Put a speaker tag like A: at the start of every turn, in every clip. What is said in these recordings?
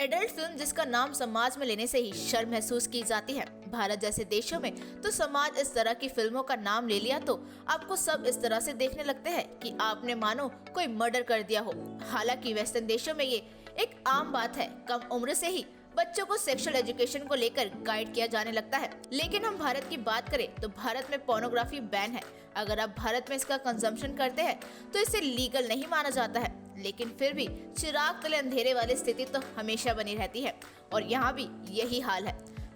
A: Adult film जिसका नाम समाज में लेने से ही शर्म महसूस की जाती है। भारत जैसे देशों में तो समाज इस तरह की फिल्मों का नाम ले लिया तो आपको सब इस तरह से देखने लगते हैं कि आपने मानो कोई मर्डर कर दिया हो। हालांकि वेस्टर्न देशों में ये एक आम बात है। कम उम्र से ही बच्चों को सेक्सुअल एजुकेशन को लेकर गाइड किया जाने लगता है। लेकिन हम भारत की बात करें तो भारत में पोर्नोग्राफी बैन है। अगर आप भारत में इसका कंजम्पशन करते हैं तो इसे लीगल नहीं माना जाता है, लेकिन फिर भी चिराग तले अंधेरे वाली स्थिति तो हमेशा बनी रहती है और यहाँ भी यही हाल है।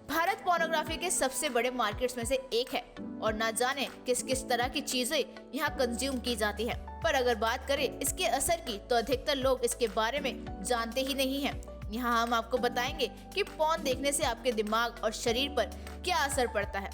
A: भारत पोर्नोग्राफी के सबसे बड़े मार्केट्स में से एक है और ना जाने किस किस तरह की चीजें यहाँ कंज्यूम की जाती है। पर अगर बात करें इसके असर की तो अधिकतर लोग इसके बारे में जानते ही नहीं है। यहाँ हम आपको बताएंगे कि पोर्न देखने से आपके दिमाग और शरीर पर क्या असर पड़ता है।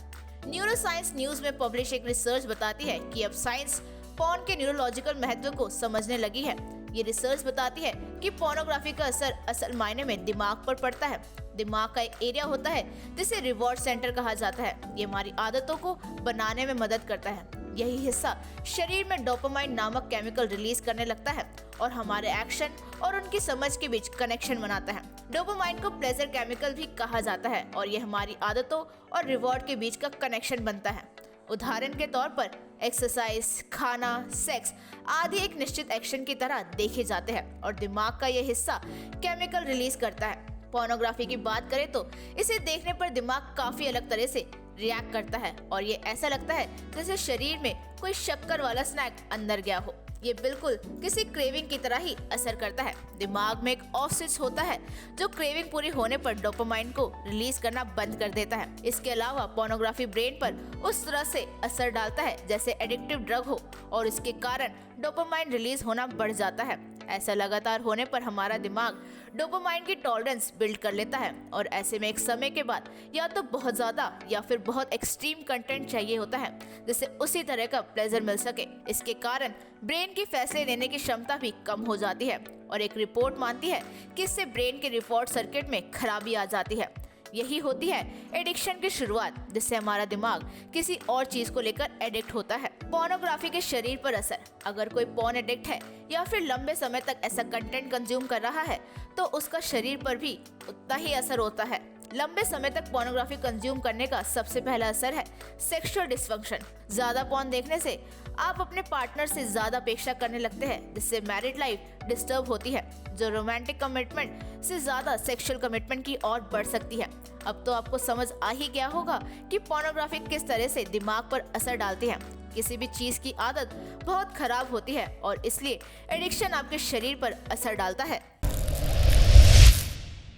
A: न्यूरोसाइंस न्यूज में पब्लिश एक रिसर्च बताती है कि अब साइंस पोर्न के न्यूरोलॉजिकल महत्व को समझने लगी है। ये रिसर्च बताती है कि पोर्नोग्राफी का असर असल मायने में दिमाग पर पड़ता है। दिमाग का एक एरिया होता है जिसे रिवॉर्ड सेंटर कहा जाता है। ये हमारी आदतों को बनाने में मदद करता है। यही हिस्सा शरीर में डोपामाइन नामक केमिकल रिलीज करने लगता है और हमारे एक्शन और उनकी समझ के बीच कनेक्शन बनाता है। डोपामाइन को प्लेजर केमिकल भी कहा जाता है और ये हमारी आदतों और रिवॉर्ड के बीच का कनेक्शन बनता है। उदाहरण के तौर पर एक्सरसाइज, खाना, सेक्स आदि एक निश्चित एक्शन की तरह देखे जाते हैं और दिमाग का यह हिस्सा केमिकल रिलीज करता है। पोर्नोग्राफी की बात करें तो इसे देखने पर दिमाग काफी अलग तरह से रिएक्ट करता है और ये ऐसा लगता है जैसे शरीर में कोई शक्कर वाला स्नैक अंदर गया हो। ये बिल्कुल किसी क्रेविंग की तरह ही असर करता है। दिमाग में एक ऑफ स्विच होता है जो क्रेविंग पूरी होने पर डोपामाइन को रिलीज करना बंद कर देता है। इसके अलावा पोर्नोग्राफी ब्रेन पर उस तरह से असर डालता है जैसे एडिक्टिव ड्रग हो और इसके कारण डोपामाइन रिलीज होना बढ़ जाता है। ऐसा लगातार होने पर हमारा दिमाग डोपामाइन की टॉलरेंस बिल्ड कर लेता है और ऐसे में एक समय के बाद या तो बहुत ज्यादा या फिर बहुत एक्सट्रीम कंटेंट चाहिए होता है जिससे उसी तरह का प्लेजर मिल सके। इसके कारण ब्रेन की फैसले लेने की क्षमता भी कम हो जाती है और एक रिपोर्ट मानती है कि इससे ब्रेन के रिवॉर्ड सर्किट में खराबी आ जाती है। यही होती है एडिक्शन की शुरुआत, जिससे हमारा दिमाग किसी और चीज को लेकर एडिक्ट होता है। पोर्नोग्राफी के शरीर पर असर। अगर कोई पोर्न एडिक्ट है या फिर लंबे समय तक ऐसा कंटेंट कंज्यूम कर रहा है तो उसका शरीर पर भी उतना ही असर होता है। लंबे समय तक पोर्नोग्राफी कंज्यूम करने का सबसे पहला असर है सेक्सुअल डिसफंक्शन। ज्यादा पोर्न देखने से आप अपने पार्टनर से ज्यादा अपेक्षा करने लगते हैं जिससे मैरिड लाइफ डिस्टर्ब होती है, जो रोमांटिक कमिटमेंट से ज्यादा सेक्सुअल कमिटमेंट की ओर बढ़ सकती है। अब तो आपको समझ आ ही गया होगा कि पोर्नोग्राफी किस तरह से दिमाग पर असर डालती है। किसी भी चीज की आदत बहुत खराब होती है और इसलिए एडिक्शन आपके शरीर पर असर डालता है।